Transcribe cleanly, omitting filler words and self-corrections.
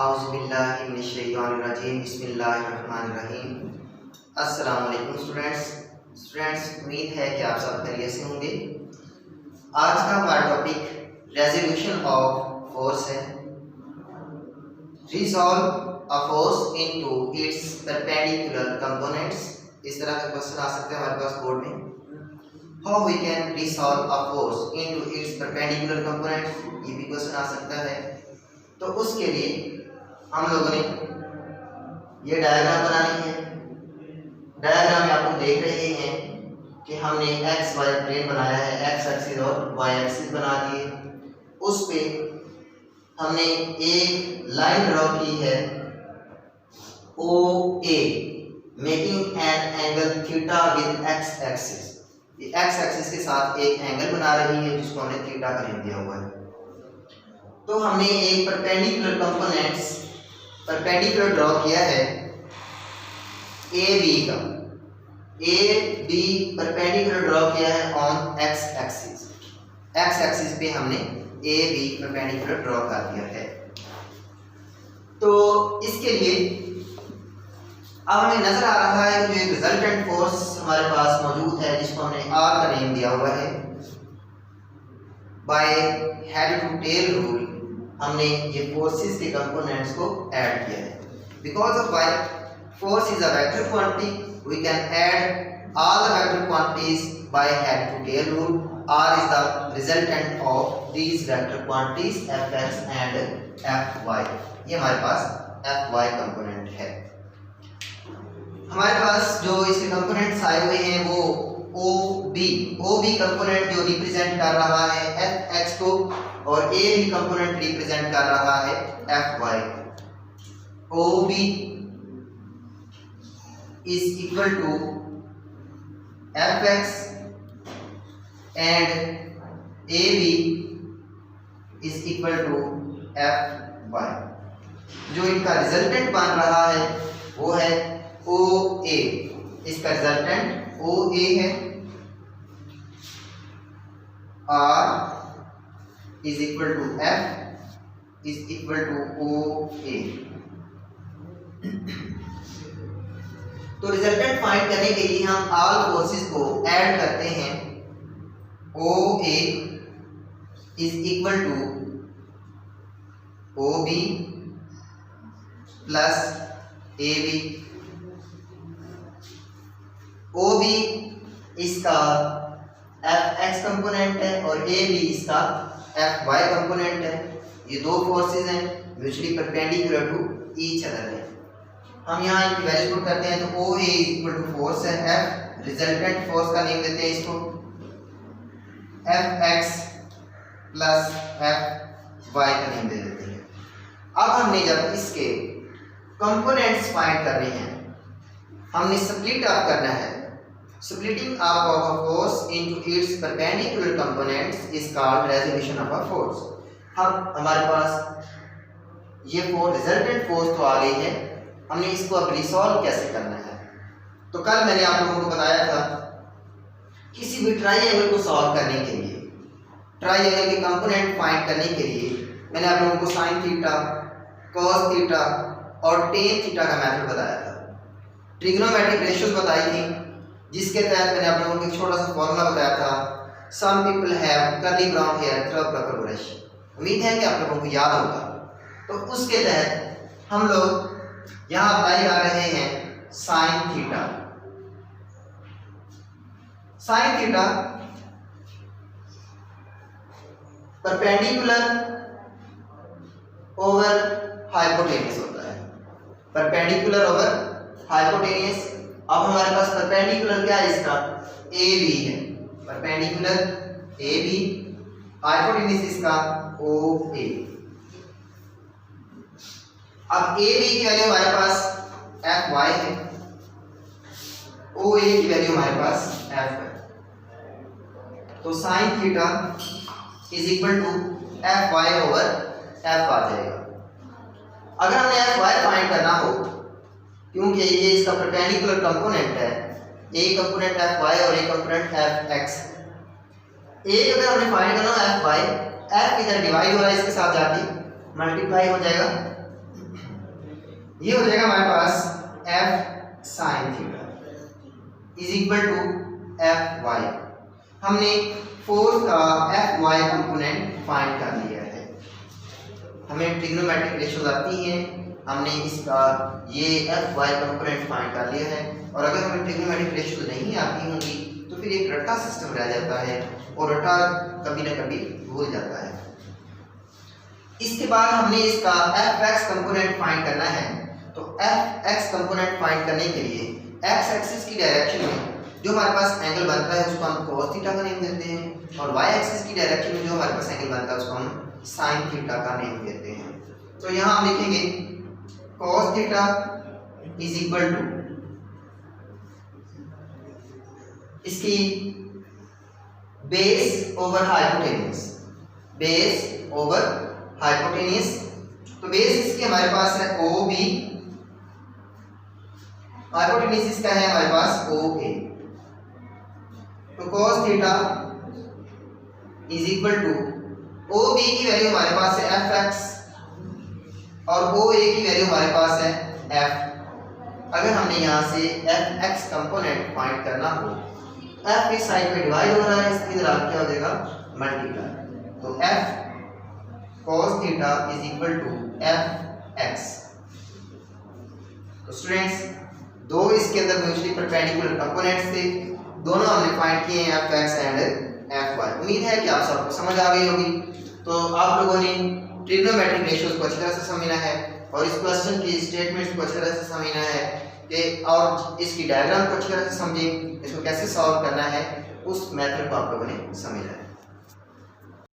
आउज़ुबिल्लाहिमिनश्शैतानिर्रजीम बिस्मिल्लाहिर्रहमानिर्रहीम। अस्सलाम वालेकुम स्टूडेंट्स, उम्मीद है कि आप सब खैरियत से होंगे। आज का हमारा टॉपिक रेजोल्यूशन ऑफ फोर्स है। Resolve a force into its perpendicular components. इस तरह का क्वेश्चन आ सकते हैं हमारे पास बोर्ड में। How we can resolve a force into its perpendicular components, ये भी क्वेश्चन आ सकता है। तो उसके लिए हम लोगों ने ये डायग्राम बनानी है। डायग्राम में आप लोग देख रहे हैं कि हमने एक्स वाई प्लेन बनाया है, एक्स एक्सिस और वाई एक्सिस बना दिए। उस पे हमने एक लाइन ड्रॉ की है O A, making an angle theta with x axis. ये एक्स एक्सिस के साथ एक एंगल बना रही है जिसको हमने थीटा का नेम दिया हुआ है। तो हमने एक परपेंडिकुलर ड्रॉ किया है ए बी का। ए बी परपेंडिकुलर ड्रॉ किया है on x axis. X axis पे हमने ए बी परपेंडिकुलर ड्रॉ कर दिया है। तो इसके लिए अब हमें नजर आ रहा है कि जो एक रिजल्टेंट फोर्स हमारे पास मौजूद है जिसको हमने आर का नेम दिया हुआ है। By head to tail rule हमने ये फोर्सेस के कंपोनेंट्स को ऐड किया है। Because of Y force is a vector quantity, we can add all the vector quantities by head to tail rule. R is the resultant of these vector quantities F X and F Y. ये हमारे पास F Y component है। हमारे पास जो इसके components आए हुए हैं वो ओ बी कंपोनेंट जो रिप्रेजेंट कर रहा है एफ एक्स को, और ए बी कंपोनेंट रिप्रेजेंट कर रहा है F Y. O B is equal to F X and A B is equal to F Y. जो इनका रिजल्टेंट बन रहा है वो है ओ ए। इसका रिजल्टेंट ओ ए है। R is equal to F is equal to OA। तो रिजल्टेंट फाइंड करने के लिए हम ऑल फोर्सेस को ऐड करते हैं। OA is equal to OB plus AB। OB इसका FX कंपोनेंट है और AB इसका एफ वाई कंपोनेंट है। ये दो फोर्सेस हैं mutually perpendicular to each other है। हम यहाँ इनकी वैल्यू पुट करते हैं तो O A is equal to force है एफ, रिजल्टेंट फोर्स का नेम देते हैं इसको F X plus F Y का नेम दे देते हैं। अब हमने जब इसके कंपोनेंट्स फाइंड करने हैं, हमने स्प्लिट अप करना है। Splitting up of a force into its perpendicular components is called resolution of a force। हमारे पास ये रिजल्टेंट फोर्स तो आ गई है, हमने इसको अब रिसॉल्व कैसे करना है। तो कल मैंने आप लोगों को बताया था किसी भी ट्राइएंगल को सॉल्व करने के लिए, ट्राइएंगल के कंपोनेंट फाइंड करने के लिए मैंने आप लोगों को साइन थीटा, कॉस थीटा और टेन थीटा का मेथड बताया था। ट्रिग्नोमेट्रिक रेशियोज बताई थी जिसके तहत मैंने आप लोगों को एक छोटा सा फॉर्मूला बताया था, some people have curly brown hair through proper brush. उम्मीद है कि आप लोगों को याद होगा। तो उसके तहत हम लोग यहाँ अप्लाई कर रहे हैं sine theta. Sine theta perpendicular over hypotenuse होता है, परपेंडिकुलर ओवर हाइपोटेन्यूस। अब हमारे पास परपेंडिकुलर क्या है इसका, ए बी है, परपेंडिकुलर ए बी, हाइपोटेन्यूस इसका ओ ए। अब ए बी की वैल्यू हमारे पास एफ वाई है, ओ ए की वैल्यू हमारे पास एफ है। तो sine theta is equal to F Y over F आ जाएगा। अगर हमने एफ वाई फाइंड करना हो, क्योंकि ये इसका परपेंडिकुलर कंपोनेंट है, ए कंपोनेंट एफ वाई और ए कंपोनेंट एफ एक्स। ए अगर हमने फाइंड करना हो एफ वाई, एफ इधर डिवाइड हो रहा है इसके साथ जाके मल्टीप्लाई हो जाएगा ये हो जाएगा हमारे पास F sine theta is equal to F Y. हमने फोर्स का एफ वाई कंपोनेंट फाइंड कर लिया है। हमें ट्रिग्नोमेट्रिक रेशियोज आती हैं, हमने इसका ये एफ वाई कंपोनेंट फाइंड कर लिया है। और अगर हमें ट्रिग्नोमेट्रिक रेशियोज नहीं आती होंगी तो फिर एक रट्टा सिस्टम रह जाता है और रट्टा कभी ना कभी भूल जाता है। इसके बाद हमने इसका एफ एक्स कंपोनेंट फाइंड करना है। तो एफ एक्स कंपोनेंट फाइंड करने के लिए एक्स एक्सिस की डायरेक्शन में जो हमारे पास एंगल बनता है उसको हम cos थीटा का नेम देते हैं, और y एक्सिस की डायरेक्शन में जो हमारे पास एंगल बनता है उसको हम sin थीटा का नेम देते हैं। तो यहाँ हम लिखेंगे cos theta is equal to इसकी base over hypotenuse, base over hypotenuse. तो बेस इसके हमारे पास है OB, हाइपोटेन्यूज इसका है हमारे पास OA। तो cos theta is equal to OB की वैल्यू हमारे पास है fx और OA की वैल्यू हमारे पास है f। अगर हमने यहाँ से fx कंपोनेंट फाइंड करना हो, f इस साइड पे डिवाइड हो रहा है, इसकी तरफ क्या हो जाएगा मल्टीप्लाई। तो f cos theta is equal to fx। तो स्टूडेंट्स दो इसके अंदर म्यूचुअली परपेंडिकुलर कंपोनेंट्स थे, दोनों हमने फाइंड किए हैं fx एंड fy। उम्मीद है कि आप सबको समझ आ गई होगी। तो आप लोगों ने ट्रिग्नोमेट्रिक रेशियोज को अच्छी तरह से समझना है और इस क्वेश्चन की स्टेटमेंट्स को अच्छी तरह से समझना है कि और इसकी डायग्राम को अच्छी तरह से समझें, इसको कैसे सॉल्व करना है, उस मेथड को आप लोगों ने समझना है।